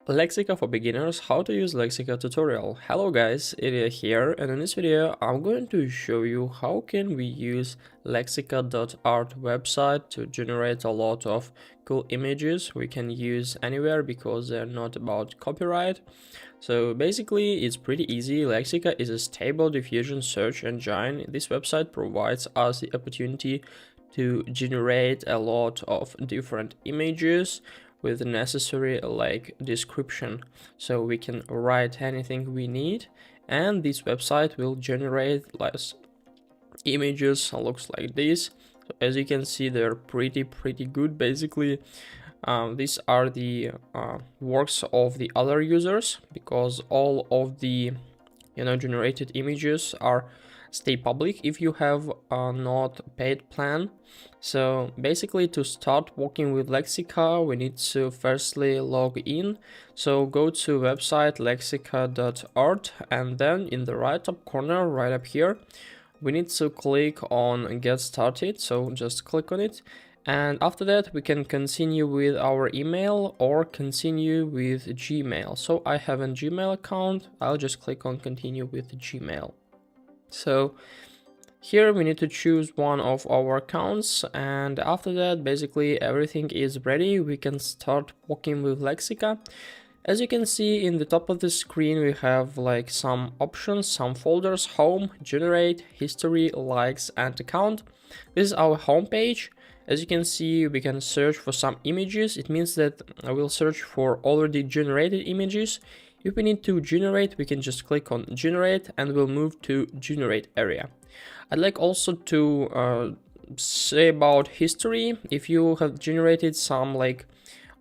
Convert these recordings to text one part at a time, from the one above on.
Lexica for beginners, how to use Lexica tutorial. Hello guys, Ilya here, and in this video I'm going to show you how can we use Lexica.art website to generate a lot of cool images we can use anywhere because they're not about copyright. So basically it's pretty easy. Lexica is a stable diffusion search engine. This website provides us the opportunity to generate a lot of different images with the necessary description, so we can write anything we need, and this website will generate images looks like this. So as you can see, they're pretty good. Basically these are the works of the other users, because all of the generated images stay public if you have a not paid plan. So basically, to start working with Lexica, we need to firstly log in. So go to website lexica.art, and then in the right top corner, right up here, we need to click on get started. So just click on it, and after that we can continue with our email or continue with Gmail. So I have a Gmail account, I'll just click on continue with Gmail. So here we need to choose one of our accounts, and after that basically everything is ready. We can start working with Lexica. As you can see in the top of the screen, we have some options, some folders: home, generate, history, likes, and account. This is our home page. As you can see, we can search for some images. It means that I will search for already generated images. If we need to generate, we can just click on generate and we'll move to generate area. I'd like also to say about history. If you have generated some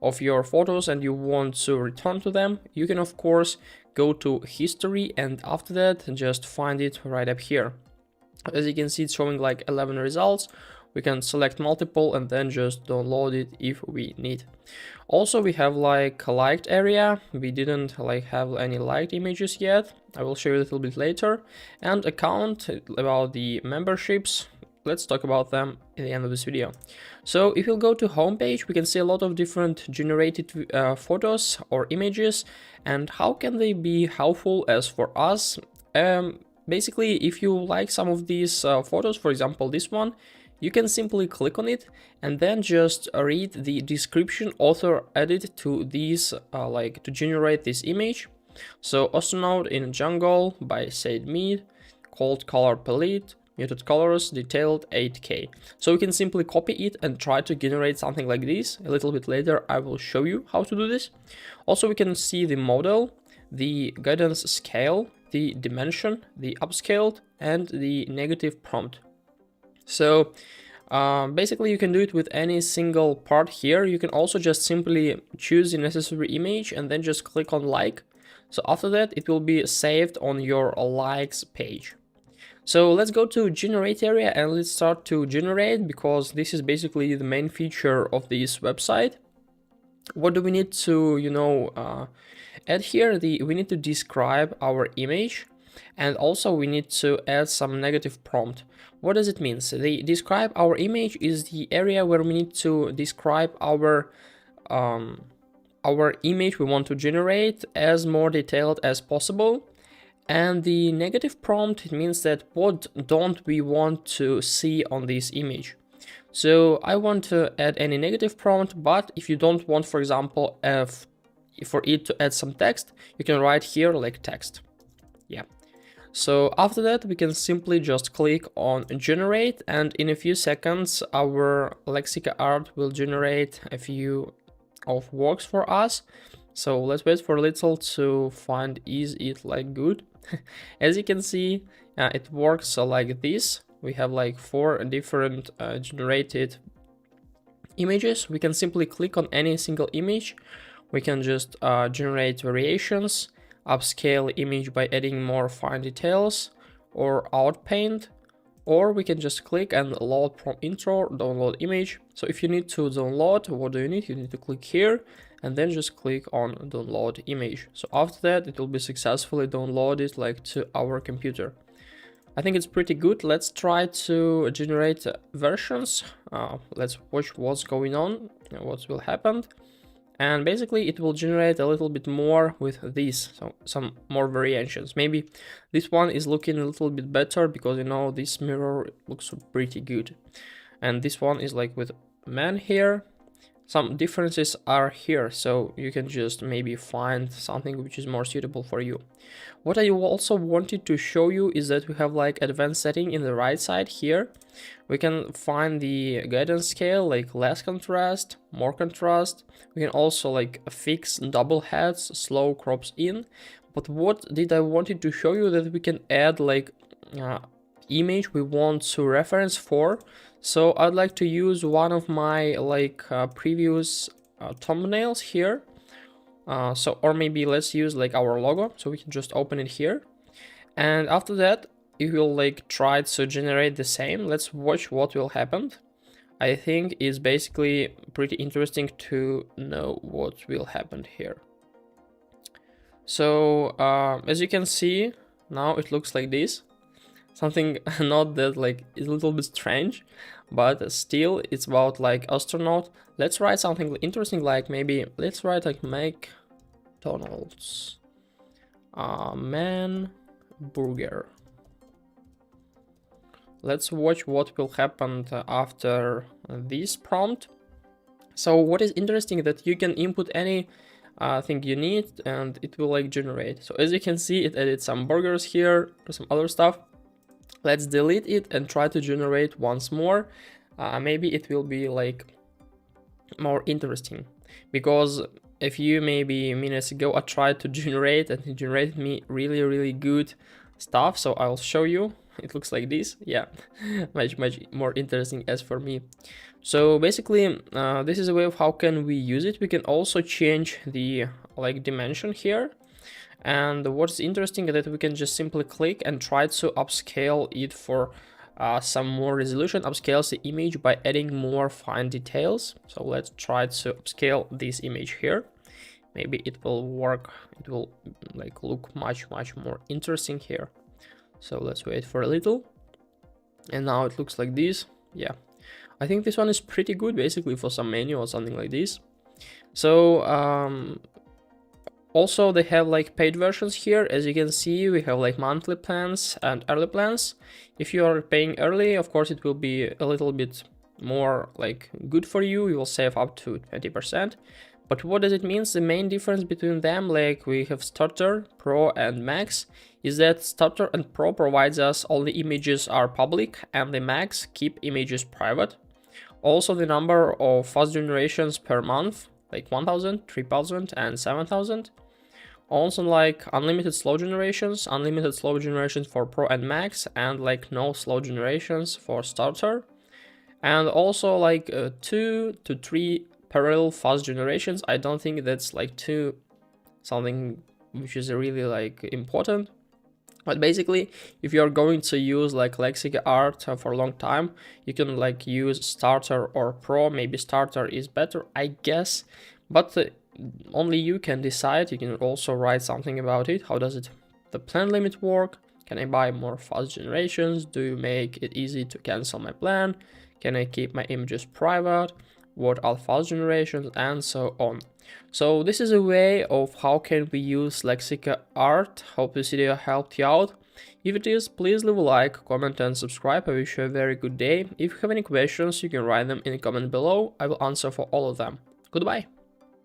of your photos and you want to return to them, you can of course go to history, and after that just find it right up here. As you can see, it's showing 11 results. We can select multiple and then just download it if we need. Also, we have a liked area. We didn't have any liked images yet. I will show you a little bit later. And account, about the memberships. Let's talk about them at the end of this video. So if you'll go to homepage, we can see a lot of different generated photos or images, and how can they be helpful as for us. Basically, if you like some of these photos, for example this one, you can simply click on it and then just read the description author added to these to generate this image. So astronaut in jungle by Said Mead, cold color palette, muted colors, detailed 8K. So you can simply copy it and try to generate something like this. A little bit later I will show you how to do this. Also, we can see the model, the guidance scale, the dimension, the upscaled, and the negative prompt. So basically you can do it with any single part here. You can also just simply choose the necessary image and then just click on like. So after that it will be saved on your likes page. So let's go to generate area and let's start to generate, because this is basically the main feature of this website. What do we need to add here? We need to describe our image, and also we need to add some negative prompt. What does it mean? So the describe our image is the area where we need to describe our image we want to generate as more detailed as possible. And the negative prompt, it means that what don't we want to see on this image. So I want to add any negative prompt, but if you don't want, for example, for it to add some text, you can write here text. Yeah. So after that we can simply just click on generate, and in a few seconds our Lexica Art will generate a few of works for us. So let's wait for a little to find is it good. As you can see, it works like this. We have 4 different generated images. We can simply click on any single image. We can just generate variations, upscale image by adding more fine details, or outpaint, or we can just click and load from intro, download image. So if you need to download, what do you need? You need to click here and then just click on download image. So after that it will be successfully downloaded to our computer. I think it's pretty good. Let's try to generate versions. Let's watch what's going on, what will happen. and basically it will generate a little bit more with this, so some more variations. Maybe this one is looking a little bit better because, you know, this mirror looks pretty good, and this one is like with man here. Some differences are here, so you can just maybe find something which is more suitable for you. What I also wanted to show you is that we have like advanced setting in the right side here. We can find the guidance scale, like less contrast, more contrast. We can also like fix double heads, slow crops in. But what did I wanted to show you, that we can add like image we want to reference for. So I'd like to use one of my like previous thumbnails here. Or maybe let's use like our logo, so we can just open it here. And after that, it will like try to generate the same. Let's watch what will happen. I think it's basically pretty interesting to know what will happen here. So as you can see, now it looks like this. Something not that like is a little bit strange, but still it's about like astronaut. Let's write something interesting, like maybe let's write like McDonald's man burger. Let's watch what will happen after this prompt. So what is interesting that you can input any thing you need and it will like generate. So as you can see, it added some burgers here or some other stuff. Let's delete it and try to generate once more. Maybe it will be like more interesting, because a few maybe minutes ago I tried to generate and it generated me really good stuff. So I'll show you. It looks like this. Yeah, much more interesting as for me. So basically this is a way of how can we use it. We can also change the like dimension here. And what's interesting is that we can just simply click and try to upscale it for some more resolution. Upscales the image by adding more fine details. So let's try to upscale this image here. Maybe it will work. It will like look much more interesting here. So let's wait for a little. And now it looks like this. Yeah, I think this one is pretty good, basically for some menu or something like this. So also, they have like paid versions here. As you can see, we have like monthly plans and early plans. If you are paying early, of course, it will be a little bit more like good for you. You will save up to 20%. But what does it mean? The main difference between them, like we have Starter, Pro and Max, is that Starter and Pro provides us all the images are public and the Max keep images private. Also, the number of fast generations per month, like 1000, 3000 and 7000. Also like unlimited slow generations for Pro and Max, and like no slow generations for Starter. And also like 2 to 3 parallel fast generations. I don't think that's like something which is really like important. But basically, if you're going to use like Lexica Art for a long time, you can like use Starter or Pro. Maybe Starter is better, I guess, but only you can decide. You can also write something about it. How does the plan limit work? Can I buy more fast generations? Do you make it easy to cancel my plan? Can I keep my images private? What are fast generations? And so on. So this is a way of how can we use Lexica Art. Hope this video helped you out. If it is, please leave a like, comment and subscribe. I wish you a very good day. If you have any questions, you can write them in the comment below. I will answer for all of them. Goodbye.